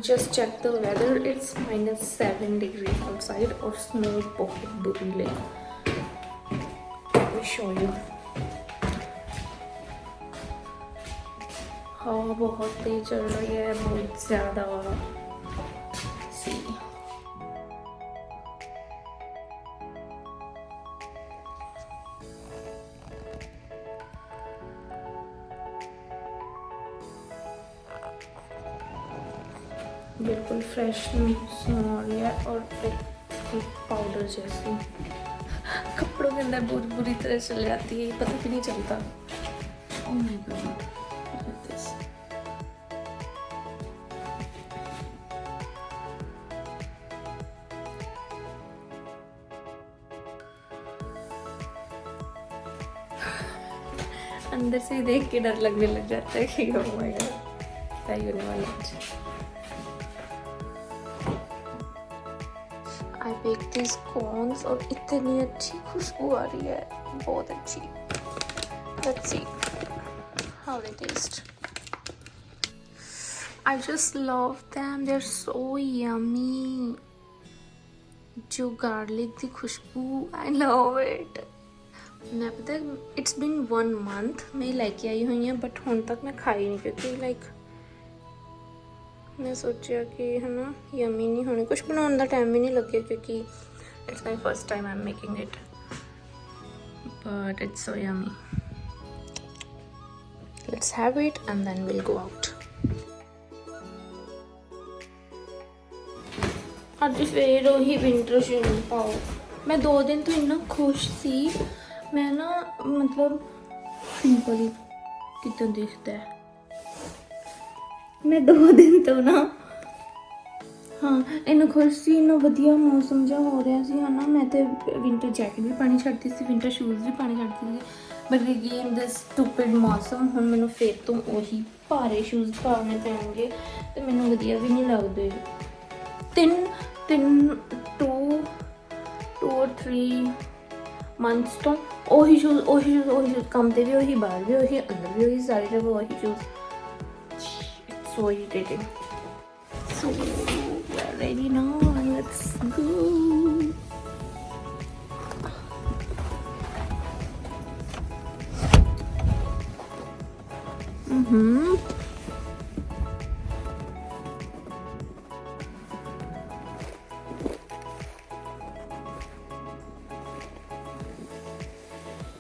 just check the weather, it's -7 degrees outside और snow बहुत बुरी लगी. Let me show you. हवा बहुत तेज चल रही है, बहुत ज़्यादा. See. बिल्कुल फ्रेश स्नो आ रही है और एक पाउडर जैसी कपड़ों के अंदर बहुत बुरी तरह चल जाती है, पता भी नहीं चलता. Oh my God, look at this. अंदर से ही देख के डर लगने लग जाता है कि ओह माय गॉड क्या ही होने वाला है. I baked these cones और इतनी अच्छी खुशबू आ रही है, बहुत अच्छी. Let's see how they taste. I just love them. They're so yummy. जो garlic की खुशबू, I love it. मैं पता है it's been 1 month मैं लेके आई हुई हैं, बट ਹੁਣ तक मैं खाई नहीं क्योंकि like मैं सोचा कि है ना यमी नहीं होने, कुछ बनाने का टाइम भी नहीं लगे क्योंकि it's my first time I am making it, but it's so yummy. Let's have it and then will go out. ਅੱਜ ਫੇਰ ਉਹੀ ਵਿੰਟਰ ਸ਼ੂਜ਼ ਪਾਓ. मैं 2 दिन तो इन्ना खुश सी, मैं ना मतलब सिंपल ही कितना दिखता है. मैं 2 दिन तो ना हाँ इन्ना खुश सी, इन्ना वधिया मौसम जा हो रहा सी है ना. मैं तो विंटर जैकेट भी पानी छड्डती सी, विंटर शूज़ भी पानी छड्डती सी, बट अगेन दिस स्टूपिड मौसम हुण मैनूं फिर तो ਉਹੀ भारे शूज़ पाने पैणगे ते मैनूं वधिया भी नहीं लगदे. 2 or 3 months तो ਉਹੀ शूज़ काम ते भी ਉਹੀ, बाहर भी ਉਹੀ, अंदर भी ਉਹੀ, सारी जगह ਉਹੀ shoes. So irritating. So we are ready now. Let's go.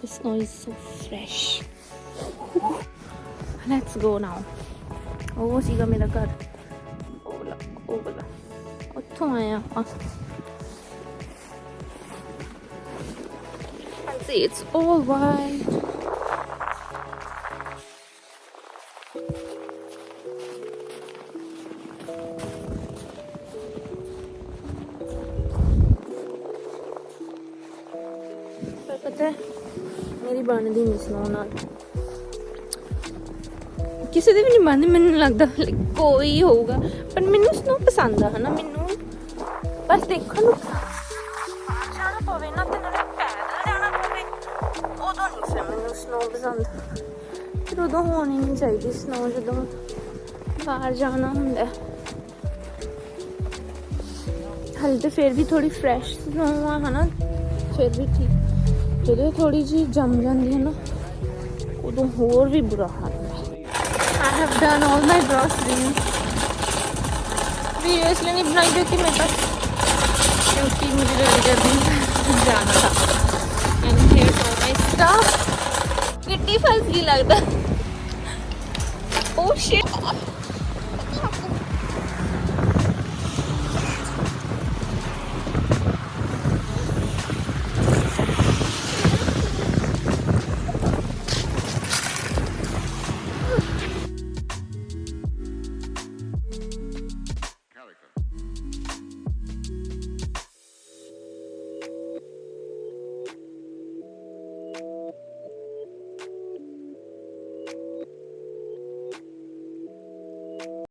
The snow is so fresh. Let's go now. ਉਹ ਸੀਗਾ ਮੇਰਾ ਘਰ, ਉਹ ਵਾਲਾ ਉੱਥੋਂ ਆਇਆ ਆਪਾਂ. And see it's all white. ਪਰ ਪਤਾ ਹੈ ਮੇਰੀ ਬਣਦੀ ਨਹੀਂ ਸਨੋ ਨਾਲ, ਕਿਸੇ ਦੇ ਵੀ ਨਹੀਂ ਬਣਦੀ. ਮੈਨੂੰ ਲੱਗਦਾ ਕੋਈ ਹੋਊਗਾ, ਪਰ ਮੈਨੂੰ ਸਨੋ ਪਸੰਦ ਆ, ਹੈ ਨਾ. ਮੈਨੂੰ ਬਸ ਦੇਖਣ ਨੂੰ ਜਾਣਾ ਪਵੇ ਨਾ ਤੇ ਨਾਲੇ ਪੈਦਲ ਜਾਣਾ ਪਵੇ, ਉਦੋਂ ਨਹੀਂ ਫਿਰ ਮੈਨੂੰ ਸਨੋ ਪਸੰਦ. ਫਿਰ ਉਦੋਂ ਹੋਣੀ ਨਹੀਂ ਚਾਹੀਦੀ ਸਨੋ, ਜਦੋਂ ਬਾਹਰ ਜਾਣਾ ਹੁੰਦਾ. ਹਾਲੇ ਤਾਂ ਫਿਰ ਵੀ ਥੋੜੀ ਫਰੈਸ਼ ਸਨੋ ਆ, ਹੈ ਨਾ, ਫਿਰ ਵੀ ਠੀਕ. ਜਦੋਂ ਥੋੜੀ ਜਿਹੀ ਜੰਮ ਜਾਂਦੀ ਹੈ ਨਾ, ਉਦੋਂ ਹੋਰ ਵੀ ਬੁਰਾ ਹਾਲ. I have done all my groceries. Video इसलिए नहीं बनाई क्योंकि मेरे पास, क्योंकि मुझे जल्दी जाना था. And here's all my stuff. कितनी फंस गई लगता. Oh shit.